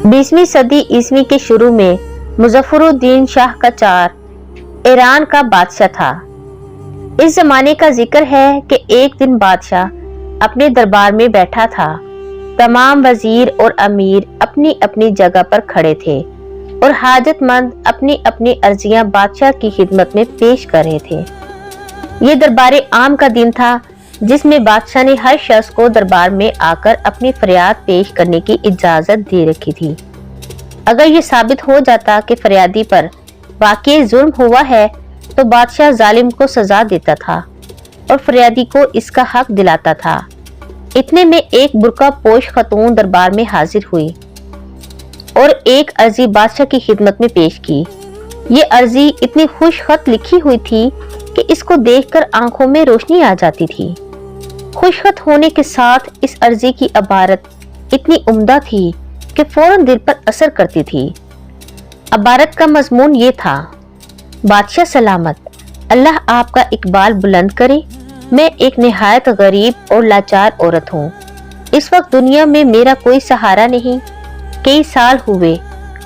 20वीं सदी ईस्वी के शुरू में मुजफ्फरुद्दीन शाह कचार ईरान का बादशाह था। इस जमाने का जिक्र है कि एक दिन बादशाह अपने दरबार में बैठा था। तमाम वजीर और अमीर अपनी अपनी जगह पर खड़े थे और हाजतमंद अपनी अपनी अर्जियां बादशाह की खिदमत में पेश कर रहे थे। ये दरबार आम का दिन था जिसमें बादशाह ने हर शख्स को दरबार में आकर अपनी फरियाद पेश करने की इजाजत दे रखी थी। अगर ये साबित हो जाता कि फरियादी पर वाकई जुल्म हुआ है तो बादशाह जालिम को सजा देता था और फरियादी को इसका हक दिलाता था। इतने में एक बुर्का पोश खतून दरबार में हाजिर हुई और एक अर्जी बादशाह की खिदमत में पेश की। ये अर्जी इतनी खुश खत लिखी हुई थी कि इसको देखकर आंखों में रोशनी आ जाती थी। खुशखत होने के साथ इस अर्जी की इबारत इतनी उम्दा थी कि फौरन दिल पर असर करती थी। इबारत का मजमून ये था: बादशाह सलामत, अल्लाह आपका इकबाल बुलंद करे। मैं एक निहायत गरीब और लाचार औरत हूँ। इस वक्त दुनिया में मेरा कोई सहारा नहीं। कई साल हुए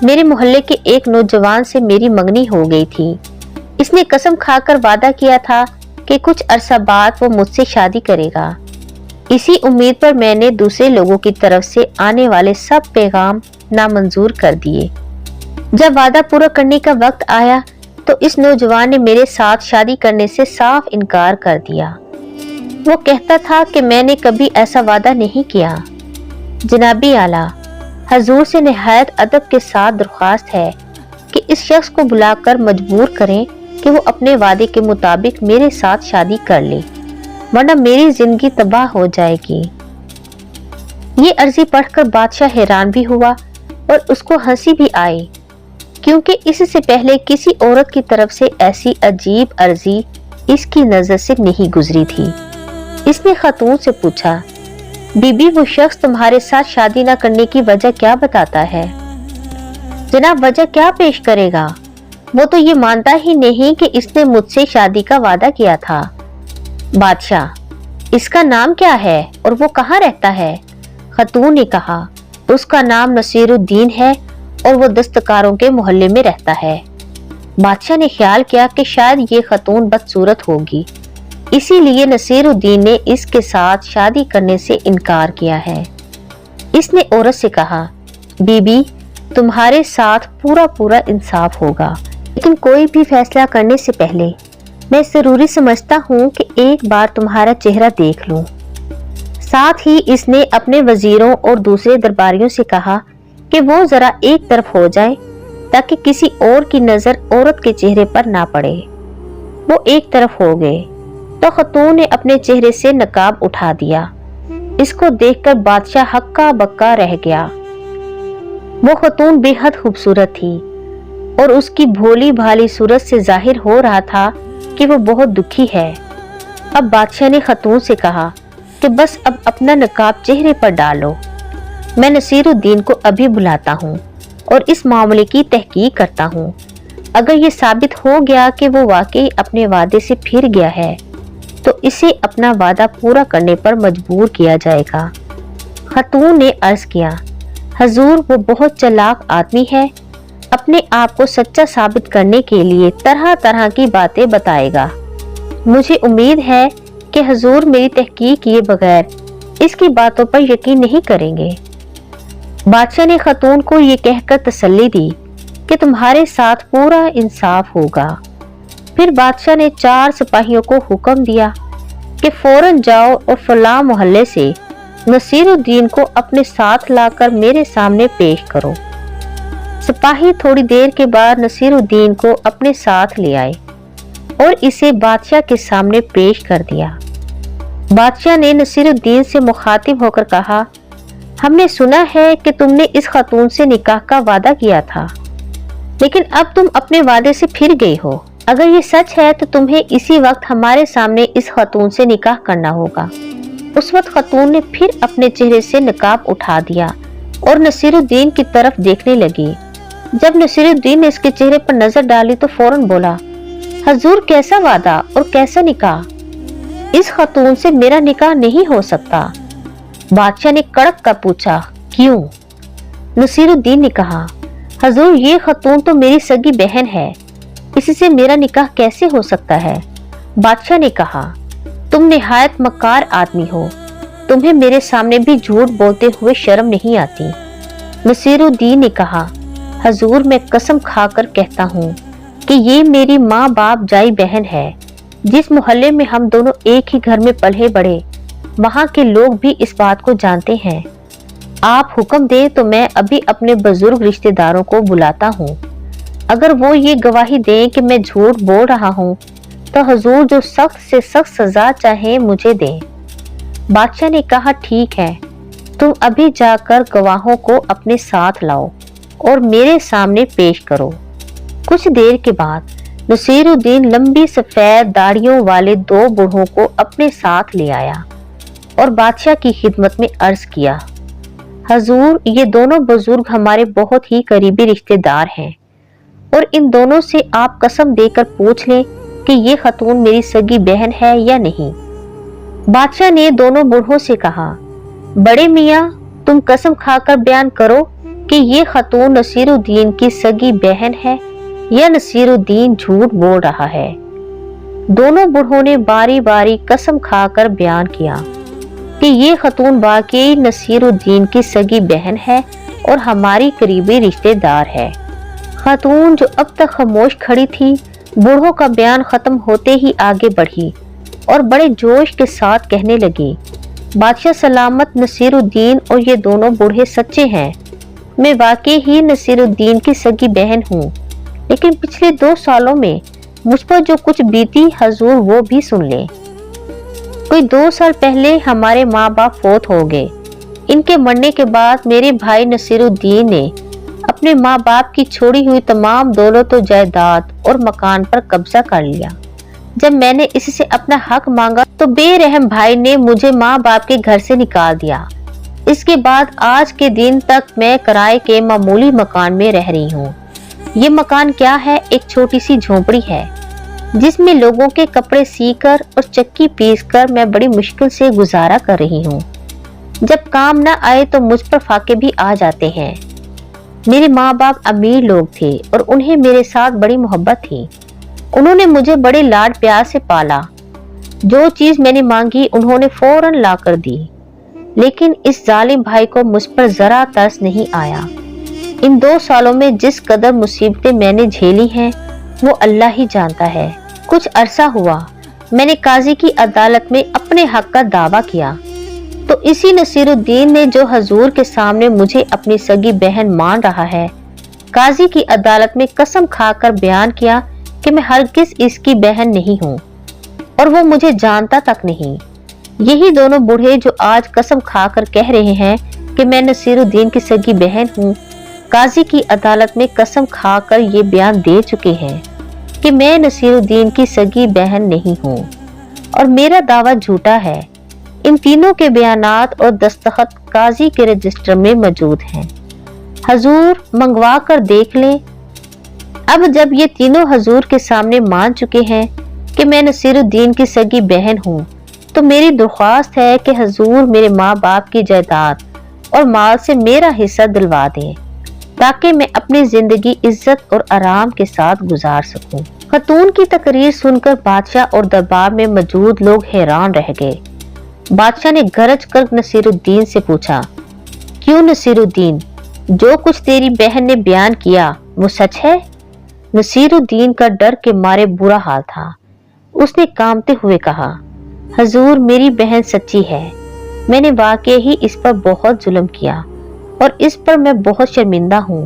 मेरे मोहल्ले के एक नौजवान से मेरी मंगनी हो गई थी। इसने कसम खाकर वादा किया था कि कुछ अरसा बाद वो मुझसे शादी करेगा। इसी उम्मीद पर मैंने दूसरे लोगों की तरफ से आने वाले सब पैगाम नामंजूर कर दिए। जब वादा पूरा करने का वक्त आया तो इस नौजवान ने मेरे साथ शादी करने से साफ इनकार कर दिया। वो कहता था कि मैंने कभी ऐसा वादा नहीं किया। जनाबी आला, हजूर से निहायत अदब के साथ दरख्वास्त है कि इस शख्स को बुलाकर मजबूर करें कि वो अपने वादे के मुताबिक मेरे साथ शादी कर ले, वरना मेरी जिंदगी तबाह हो जाएगी। ये अर्जी पढ़कर बादशाह हैरान भी हुआ और उसको हंसी भी आई, क्योंकि इससे पहले किसी औरत की तरफ से ऐसी अजीब अर्जी इसकी नजर से नहीं गुजरी थी। इसने खातून से पूछा, बीबी वो शख्स तुम्हारे साथ शादी न करने की वजह क्या बताता है? जनाब, वजह क्या पेश करेगा? वो तो ये मानता ही नहीं कि इसने मुझसे शादी का वादा किया था। बादशाह, इसका नाम क्या है और वो कहाँ रहता है? खातून ने कहा, उसका नाम नसीरुद्दीन है और वो दस्तकारों के मोहल्ले में रहता है। बादशाह ने ख्याल किया कि शायद ये खातून बदसूरत होगी, इसीलिए नसीरुद्दीन ने इसके साथ शादी करने से इनकार किया है। इसने औरत से कहा, बीबी तुम्हारे साथ पूरा पूरा इंसाफ होगा, लेकिन कोई भी फैसला करने से पहले मैं जरूरी समझता हूँ कि एक बार तुम्हारा चेहरा देख लूं। साथ ही इसने अपने वजीरों और दूसरे दरबारियों से कहा कि वो जरा एक तरफ हो जाएं, ताकि किसी और की नजर औरत के चेहरे पर ना पड़े। वो एक तरफ हो गए तो खतून ने अपने चेहरे से नकाब उठा दिया। इसको देखकर बादशाह हक्का बक्का रह गया। वो खतून बेहद खूबसूरत थी और उसकी भोली भाली सूरत से जाहिर हो रहा था कि वो बहुत दुखी है। अब बादशाह ने खतून से कहा कि बस अब अपना नकाब चेहरे पर डालो। मैं नसीरुद्दीन को अभी बुलाता हूँ और इस मामले की तहकीक करता हूँ। अगर ये साबित हो गया कि वो वाकई अपने वादे से फिर गया है तो इसे अपना वादा पूरा करने पर मजबूर किया जाएगा। खतून ने अर्ज किया, हजूर वो बहुत चालाक आदमी है, अपने आप को सच्चा साबित करने के लिए तरह तरह की बातें बताएगा। मुझे उम्मीद है कि हजूर मेरी तहकीक किए बगैर इसकी बातों पर यकीन नहीं करेंगे। बादशाह ने खतून को ये कहकर तसल्ली दी कि तुम्हारे साथ पूरा इंसाफ होगा। फिर बादशाह ने 4 सिपाहियों को हुक्म दिया कि फौरन जाओ और फलां मोहल्ले से नसीरुद्दीन को अपने साथ लाकर मेरे सामने पेश करो। सिपाही थोड़ी देर के बाद नसीरुद्दीन को अपने साथ ले आए और इसे बादशाह के सामने पेश कर दिया। बादशाह ने नसीरुद्दीन से मुखातिब होकर कहा, हमने सुना है कि तुमने इस खातून से निकाह का वादा किया था, लेकिन अब तुम अपने वादे से फिर गई हो। अगर ये सच है तो तुम्हें इसी वक्त हमारे सामने इस खातून से निकाह करना होगा। उस वक्त खातून ने फिर अपने चेहरे से नकाब उठा दिया और नसीरुद्दीन की तरफ देखने लगी। जब नसीरुद्दीन ने इसके चेहरे पर नजर डाली तो फौरन बोला, हजूर कैसा वादा और कैसा निकाह? इस खातून से मेरा निकाह नहीं हो सकता। बादशाह ने कड़क कर पूछा, क्यों? नसीरुद्दीन ने कहा, हजूर ये खतून तो मेरी सगी बहन है, इससे मेरा निकाह कैसे हो सकता है? बादशाह ने कहा, तुम निहायत मक्कार आदमी हो, तुम्हें मेरे सामने भी झूठ बोलते हुए शर्म नहीं आती। नसीरुद्दीन ने कहा, हजूर मैं कसम खाकर कहता हूँ कि ये मेरी माँ बाप जाई बहन है। जिस मोहल्ले में हम दोनों एक ही घर में पले बढ़े, वहाँ के लोग भी इस बात को जानते हैं। आप हुक्म दें तो मैं अभी अपने बुजुर्ग रिश्तेदारों को बुलाता हूँ। अगर वो ये गवाही दें कि मैं झूठ बोल रहा हूँ तो हजूर जो सख्त से सख्त सजा चाहे मुझे दें। बादशाह ने कहा, ठीक है, तुम अभी जाकर गवाहों को अपने साथ लाओ और मेरे सामने पेश करो। कुछ देर के बाद नसीरुद्दीन लंबी सफेद दाढ़ियों वाले दो बूढ़ों को अपने साथ ले आया और बादशाह की खिदमत में अर्ज किया, हजूर ये दोनों बुजुर्ग हमारे बहुत ही करीबी रिश्तेदार हैं और इन दोनों से आप कसम देकर पूछ लें कि ये खतून मेरी सगी बहन है या नहीं। बादशाह ने दोनों बूढ़ों से कहा, बड़े मियाँ तुम कसम खाकर बयान करो कि ये खतून नसीरुद्दीन की सगी बहन है या नसीरुद्दीन झूठ बोल रहा है। दोनों बूढ़ों ने बारी बारी कसम खाकर बयान किया कि ये खतून वाकई नसीरुद्दीन की सगी बहन है और हमारी करीबी रिश्तेदार है। खतून जो अब तक खामोश खड़ी थी, बूढ़ों का बयान खत्म होते ही आगे बढ़ी और बड़े जोश के साथ कहने लगी, बादशाह सलामत, नसीरुद्दीन और ये दोनों बूढ़े सच्चे हैं। मैं वाकई ही नसीरुद्दीन की सगी बहन हूँ, लेकिन पिछले 2 सालों में मुझ पर जो कुछ बीती हजूर वो भी सुन ले। कोई 2 साल पहले हमारे माँ बाप फोत हो गए। इनके मरने के बाद मेरे भाई नसीरुद्दीन ने अपने माँ बाप की छोड़ी हुई तमाम दौलत और जायदाद और मकान पर कब्जा कर लिया। जब मैंने इससे अपना हक मांगा तो बेरहम भाई ने मुझे माँ बाप के घर से निकाल दिया। इसके बाद आज के दिन तक मैं किराए के मामूली मकान में रह रही हूँ। ये मकान क्या है, एक छोटी सी झोपड़ी है जिसमें लोगों के कपड़े सीकर और चक्की पीसकर मैं बड़ी मुश्किल से गुजारा कर रही हूँ। जब काम न आए तो मुझ पर फाके भी आ जाते हैं। मेरे माँ बाप अमीर लोग थे और उन्हें मेरे साथ बड़ी मोहब्बत थी। उन्होंने मुझे बड़े लाड प्यार से पाला। जो चीज मैंने मांगी उन्होंने फौरन ला कर दी, लेकिन इस जालिम भाई को मुझ पर जरा तरस नहीं आया। इन 2 सालों में जिस कदर मुसीबतें मैंने झेली हैं वो अल्लाह ही जानता है। कुछ अरसा हुआ मैंने काजी की अदालत में अपने हक का दावा किया तो इसी नसीरुद्दीन ने, जो हजूर के सामने मुझे अपनी सगी बहन मान रहा है, काजी की अदालत में कसम खाकर बयान किया कि मैं हरगिज इसकी बहन नहीं हूँ और वो मुझे जानता तक नहीं। यही दोनों बूढ़े जो आज कसम खाकर कह रहे हैं कि मैं नसीरुद्दीन की सगी बहन हूँ, काजी की अदालत में कसम खाकर ये बयान दे चुके हैं कि मैं नसीरुद्दीन की सगी बहन नहीं हूँ और मेरा दावा झूठा है। इन तीनों के बयानात और दस्तखत काजी के रजिस्टर में मौजूद हैं। हजूर मंगवा कर देख लें। अब जब ये तीनों हजूर के सामने मान चुके हैं कि मैं नसीरुद्दीन की सगी बहन हूँ, तो मेरी दरख्वास्त है कि हजूर मेरे माँ बाप की जायदाद और माल से मेरा हिस्सा दिलवा दें ताकि मैं अपनी जिंदगी इज्जत और आराम के साथ गुजार सकूं। खतून की तकरीर सुनकर बादशाह और दरबार में मौजूद लोग हैरान रह गए। बादशाह ने गरज कर नसीरुद्दीन से पूछा, क्यों नसीरुद्दीन, जो कुछ तेरी बहन ने बयान किया वो सच है? नसीरुद्दीन का डर के मारे बुरा हाल था। उसने कांपते हुए कहा, हजूर मेरी बहन सच्ची है। मैंने वाकई ही इस पर बहुत जुल्म किया और इस पर मैं बहुत शर्मिंदा हूँ।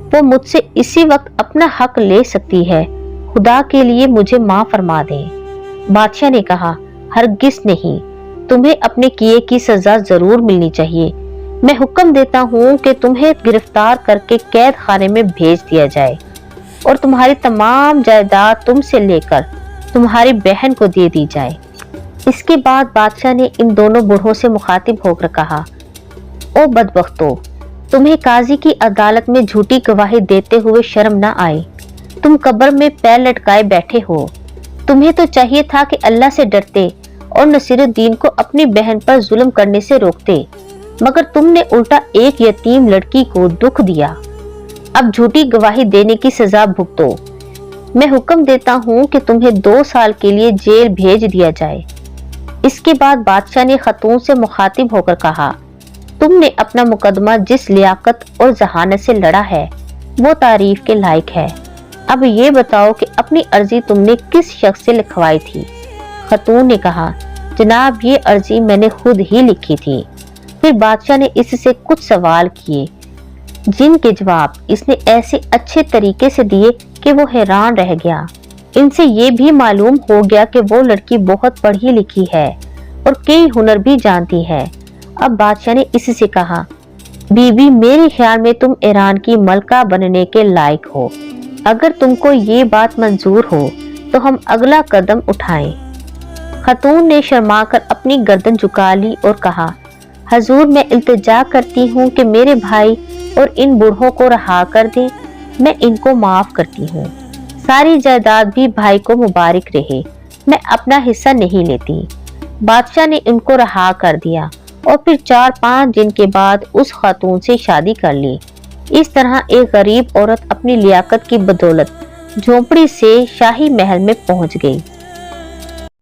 वो मुझसे इसी वक्त अपना हक ले सकती है। खुदा के लिए मुझे माफ फरमा दें। बादशाह ने कहा, हरगिज नहीं, तुम्हें अपने किए की सजा जरूर मिलनी चाहिए। मैं हुक्म देता हूँ कि तुम्हें गिरफ्तार करके कैद खाने में भेज दिया जाए और तुम्हारी तमाम जायदाद तुमसे लेकर तुम्हारी बहन को दे दी जाए। इसके बाद बादशाह ने इन दोनों बूढ़ों से मुखातिब होकर कहा, ओ बदबख्तो, तुम्हें काजी की अदालत में झूठी गवाही देते हुए शर्म न आई। तुम कब्र में पैर लटकाए बैठे हो। तुम्हें तो चाहिए था कि अल्लाह से डरते और नसीरुद्दीन को अपनी बहन पर जुल्म करने से रोकते। मगर तुमने उल्टा एक यतीम लड़की को दुख दिया। अब झूठी गवाही देने की सजा भुगतो। मैं हुक्म देता हूँ कि तुम्हें 2 साल के लिए जेल भेज दिया जाए। इसके बाद बादशाह ने खतून से मुखातिब होकर कहा, तुमने अपना मुकदमा जिस लियाकत और जहानत से लड़ा है वो तारीफ के लायक है। अब ये बताओ कि अपनी अर्जी तुमने किस शख्स से लिखवाई थी? खतून ने कहा, जनाब ये अर्जी मैंने खुद ही लिखी थी। फिर बादशाह ने इससे कुछ सवाल किए जिनके जवाब इसने ऐसे अच्छे तरीके से दिए कि वो हैरान रह गया। इनसे ये भी मालूम हो गया कि वो लड़की बहुत पढ़ी लिखी है और कई हुनर भी जानती है। अब बादशाह ने इससे कहा, बीबी मेरे ख्याल में तुम ईरान की मलका बनने के लायक हो। अगर तुमको ये बात मंजूर हो तो हम अगला कदम उठाएं। खतून ने शर्माकर अपनी गर्दन झुका ली और कहा, हजूर मैं इल्तिजा करती हूँ कि मेरे भाई और इन बूढ़ों को रहा कर दें। मैं इनको माफ करती हूँ। सारी जायदाद भी भाई को मुबारक रहे। मैं अपना हिस्सा नहीं लेती। बादशाह ने इनको रहा कर दिया और फिर 4-5 दिन के बाद उस खातून से शादी कर ली। इस तरह एक गरीब औरत अपनी लियाकत की बदौलत झोंपड़ी से शाही महल में पहुंच गई।